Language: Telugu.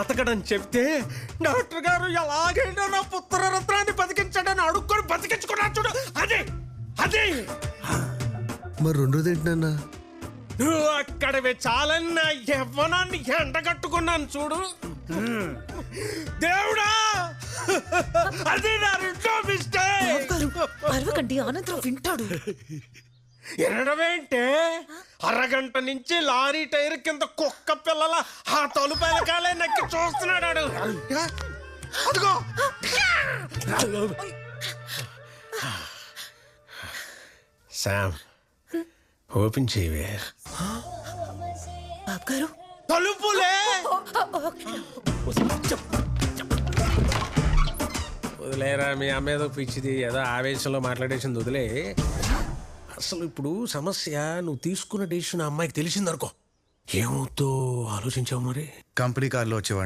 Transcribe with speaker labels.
Speaker 1: బతకడని చెప్తే డాక్టర్ గారు ఎలాగైనా నా పుత్రరత్నాన్ని బతికించడని అడుక్కొని బతికించుకున్నా చూడు. అదే అదే
Speaker 2: మరి రెండోది ఏంటన్నా?
Speaker 1: నువ్వు అక్కడవి చాలని నా యవ్వనాన్ని ఎండగట్టుకున్నాను చూడు. దేవుడా, అది నా రెండో మిస్టేక్.
Speaker 3: అరవకండి, అనంతరం వింటాడు.
Speaker 1: ఎనడమేంటే అరగంట నుంచి లారీ టైర్ కింద కుక్క పిల్లల ఆ తలుపెలకాలే నక్కి చూస్తున్నాడు. అదిగో శామ్, ఓపెన్ చేయవే.
Speaker 3: బాబు గారు,
Speaker 1: తలుపులే. వదిలేరా, మీ అమ్మ ఏదో పిచ్చిది, ఏదో ఆవేశంలో మాట్లాడేసింది, వదిలే. అసలు ఇప్పుడు సమస్య, నువ్వు తీసుకున్న డెసిషన్ అమ్మాయికి తెలిసిందనుకో, ఏమవుతో ఆలోచించావు మరి?
Speaker 2: కంపెనీ కార్లో వచ్చేవాడిని.